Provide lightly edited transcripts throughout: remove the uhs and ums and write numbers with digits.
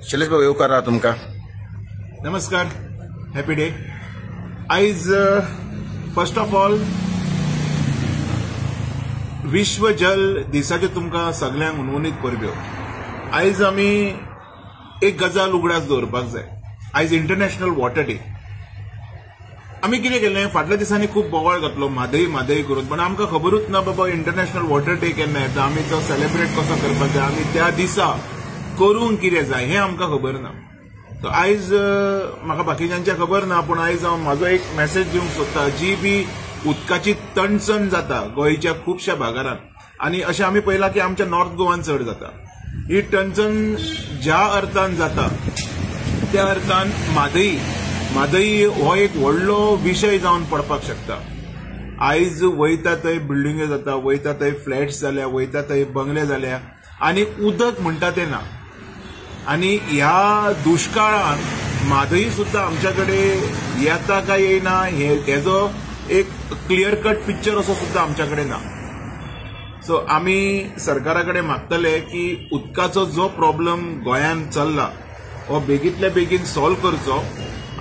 शैलेश भाऊ येवकार आहा तुमकां. नमस्कार, हॅपी डे. आयज फर्स्ट ऑफ ऑल विश्व जल दिसाच्यो तुमकां सगळ्यांक उनवणीत परब्यो. आयज आमी एक गजाल उगडास दवरपाक जाय. आयज इंटरनॅशनल वॉटर डे. आमी कितें केलें, फाटल्या दिसांनी खूब बोवाळ घातलो मादई करून, पण आमकां खबरूच ना बाबा इंटरनॅशनल वॉटर डे केन्ना येता, आमी तो सेलिब्रेट कसो करपाक जाय, आमी त्या दिसा करूंक कितें जाय हें आमकां खबर ना. सो आयज म्हाका बाकीच्यांचें खबर ना, पूण आयज हांव म्हाजो एक मेसेज दिवंक सोदता. जी बी उदकाची तणसण जाता गोंयच्या खुबश्या भागारांत, आनी अशें आमी पळयलां की आमच्या नॉर्थ गोवान चड जाता. ही टणसण ज्या अर्थान जाता त्या अर्थान म्हादई हो एक व्हडलो विशय जावन पडपाक शकता. आयज वयता थंय बिल्डिंग्यो जाता, वयता थंय फ्लॅट्स जाल्या, वयता थंय बंगले जाल्या, आनी उदक म्हणटा तें ना. आनी ह्या दुश्काळांत म्हादई सुद्दां आमच्या कडेन येता काय येना हेजो एक क्लियर कट पिक्चर असो सुद्दां आमच्या कडेन ना. सो आमी सरकारा कडेन मागतले की उदकाचो जो प्रॉब्लम गोंयांत चल्ला हो बेगींतल्या बेगीन सॉल्व करचो,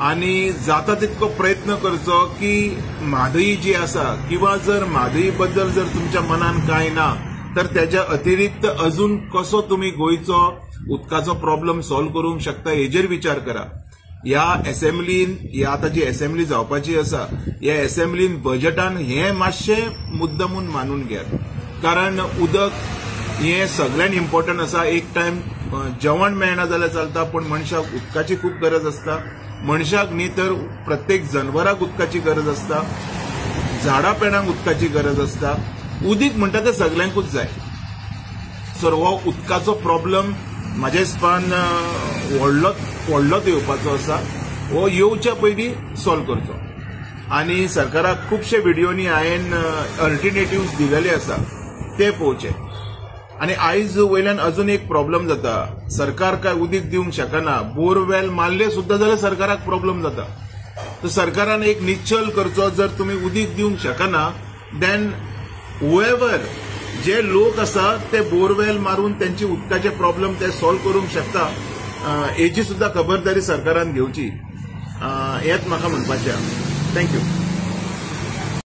आनी जाता तितको प्रयत्न करचो की म्हादई जी आसा, किंवा जर म्हादई बद्दल जर तुमच्या मनान कांय ना तर त्याच्या अतिरिक्त अजून कसो तुम्ही गोंयचो उदकाचो प्रॉब्लम सॉल्व करूंक शकता हेजेर विचार करा. ह्या असेंब्लीन, ह्या आतां जी असेंब्ली जावपाची आसा, ह्या असेंब्लीन बजेटान हें मातशें मुद्दमून मानून घेयात. कारण उदक हें सगळ्यांत इम्पॉर्टंट आसा. एक टायम जेवण मेळना जाल्यार चलता, पण मनशाक उदकाची खूब गरज आसता. मनशाक न्ही तर प्रत्येक जनवराक उदकाची गरज आसता, झाडां पेडांक उदकाची गरज आसता. उदीक म्हणटा तें सगळ्यांकूच जाय. सो हो उदकाचो प्रॉब्लम म्हाज्या हिसपान व्हडलोच येवपाचो आसा. हो येवच्या पयलीं सॉल्व करचो. आनी सरकाराक खुबशे व्हिडिओनी हांवें अल्टरनेटिव्स दिलेले आसा ते पळोवचे. आनी आयज वयल्यान अजून एक प्रॉब्लम जाता. सरकार काय उदीक दिवंक शकना. बोरवेल मारले सुद्दां जाल्यार सरकाराक प्रॉब्लम जाता. सो सरकारान एक निश्चल करचो, जर तुमी उदीक दिवंक शकना देन हुएवर जे लोक आसा ते बोरवेल मारून त्यांची उदकाचे प्रॉब्लेम ते सॉल्व करूंक शकता, हेची सुद्दां खबरदारी सरकारान घेवची. हेच म्हाका म्हणपाचें. थँक्यू.